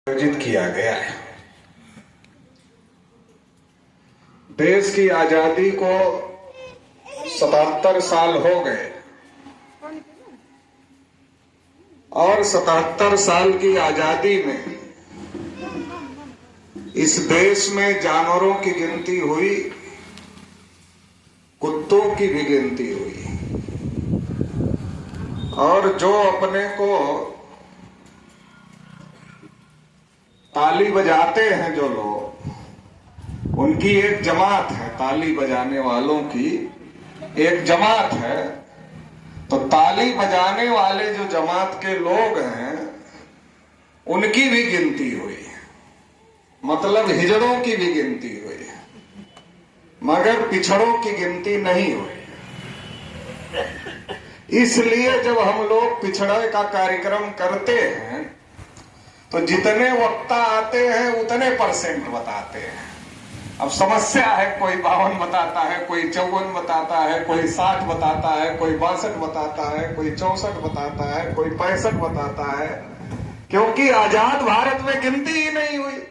आयोजित किया गया है। देश की आजादी को 77 साल हो गए और 77 साल की आजादी में इस देश में जानवरों की गिनती हुई, कुत्तों की भी गिनती हुई, और जो अपने को ताली बजाते हैं जो लोग, उनकी एक जमात है। ताली बजाने वालों की एक जमात है। तो ताली बजाने वाले जो जमात के लोग हैं उनकी भी गिनती हुई है, मतलब हिजड़ों की भी गिनती हुई है, मगर पिछड़ों की गिनती नहीं हुई। इसलिए जब हम लोग पिछड़े का कार्यक्रम करते हैं तो जितने वक्ता आते हैं उतने परसेंट बताते हैं। अब समस्या है, कोई 52 बताता है, कोई 54 बताता है, कोई 60 बताता है, कोई 62 बताता है, कोई 64 बताता है, कोई 65 बताता है, क्योंकि आजाद भारत में गिनती ही नहीं हुई।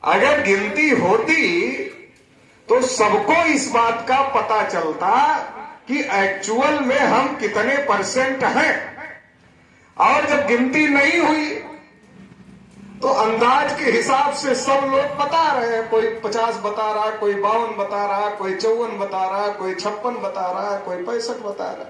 अगर गिनती होती तो सबको इस बात का पता चलता कि एक्चुअल में हम कितने परसेंट हैं। और जब गिनती नहीं हुई तो अंदाज के हिसाब से सब लोग बता रहे हैं। कोई 50 बता रहा, कोई 52 बता रहा, कोई 54 बता रहा, कोई 56 बता रहा, कोई 65 बता रहा।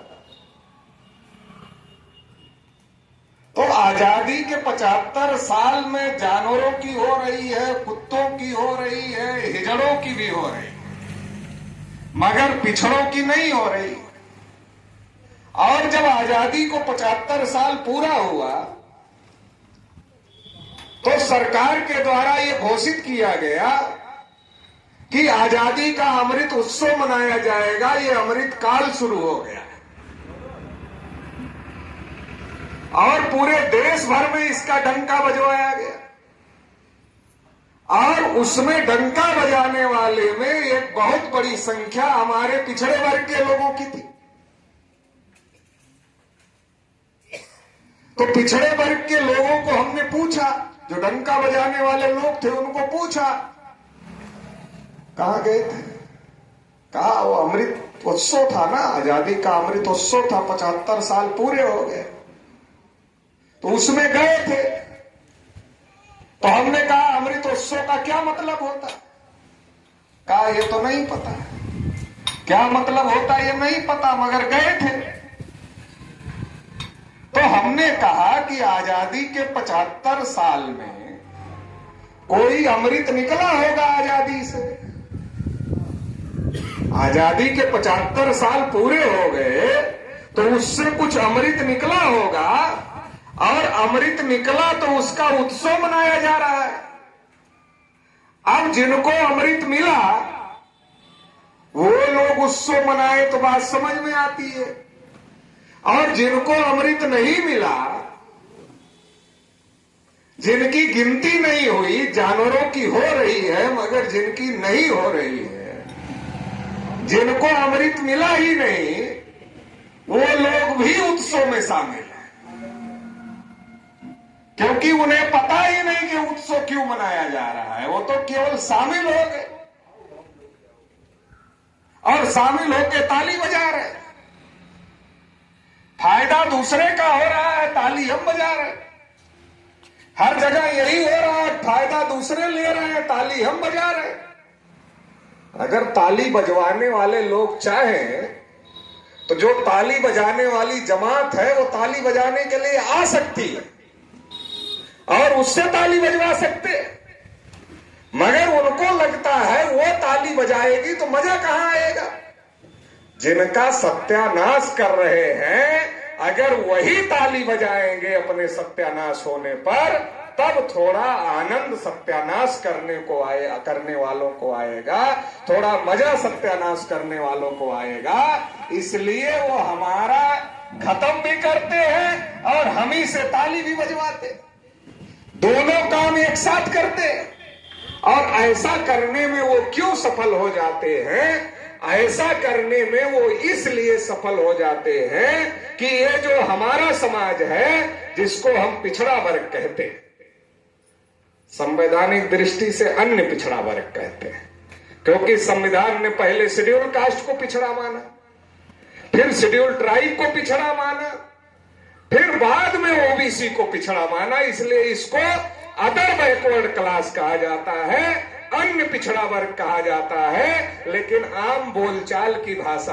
तो आजादी के 75 साल में जानवरों की हो रही है, कुत्तों की हो रही है, हिजड़ों की भी हो रही है, मगर पिछड़ों की नहीं हो रही। और जब आजादी को 75 साल पूरा हुआ तो सरकार के द्वारा यह घोषित किया गया कि आजादी का अमृत उत्सव मनाया जाएगा। यह अमृत काल शुरू हो गया और पूरे देश भर में इसका डंका बजवाया गया। और उसमें डंका बजाने वाले में एक बहुत बड़ी संख्या हमारे पिछड़े वर्ग के लोगों की थी। तो पिछड़े वर्ग के लोगों को हमने पूछा, जो डंका बजाने वाले लोग थे उनको पूछा, कहां गए थे? कहा वो अमृत उत्सव था ना, आजादी का अमृत उत्सव था, 75 साल पूरे हो गए, तो उसमें गए थे। तो हमने कहा अमृत उत्सव का क्या मतलब होता? कहा ये तो नहीं पता, क्या मतलब होता ये नहीं पता, मगर गए थे। तो हमने कहा कि आजादी के 75 साल में कोई अमृत निकला होगा आजादी से। आजादी के 75 साल पूरे हो गए तो उससे कुछ अमृत निकला होगा, और अमृत निकला तो उसका उत्सव मनाया जा रहा है। अब जिनको अमृत मिला वो लोग उत्सव मनाए तो बात समझ में आती है, और जिनको अमृत नहीं मिला, जिनकी गिनती नहीं हुई, जानवरों की हो रही है मगर जिनकी नहीं हो रही है, जिनको अमृत मिला ही नहीं, वो लोग भी उत्सव में शामिल हैं, क्योंकि उन्हें पता ही नहीं कि उत्सव क्यों मनाया जा रहा है। वो तो केवल शामिल हो गए और शामिल होकर ताली बजा रहे। फायदा दूसरे का हो रहा है, ताली हम बजा रहे। हर जगह यही हो रहा है, फायदा दूसरे ले रहे हैं, ताली हम बजा रहे। अगर ताली बजवाने वाले लोग चाहें तो जो ताली बजाने वाली जमात है वो ताली बजाने के लिए आ सकती है और उससे ताली बजवा सकते, मगर उनको लगता है वो ताली बजाएगी तो मजा कहां आएगा। जिनका सत्यानाश कर रहे हैं अगर वही ताली बजाएंगे अपने सत्यानाश होने पर, तब थोड़ा आनंद सत्यानाश करने वालों को आएगा, थोड़ा मजा सत्यानाश करने वालों को आएगा। इसलिए वो हमारा खत्म भी करते हैं और हम ही से ताली भी बजवाते, दोनों काम एक साथ करते। और ऐसा करने में वो क्यों सफल हो जाते हैं? ऐसा करने में वो इसलिए सफल हो जाते हैं कि ये जो हमारा समाज है, जिसको हम पिछड़ा वर्ग कहते हैं, संवैधानिक दृष्टि से अन्य पिछड़ा वर्ग कहते हैं, क्योंकि संविधान ने पहले शेड्यूल कास्ट को पिछड़ा माना, फिर शेड्यूल ट्राइब को पिछड़ा माना, फिर बाद में ओबीसी को पिछड़ा माना। इसलिए इसको अदर बैकवर्ड क्लास कहा जाता है, अन्य पिछड़ा वर्ग कहा जाता है। लेकिन आम बोलचाल की भाषा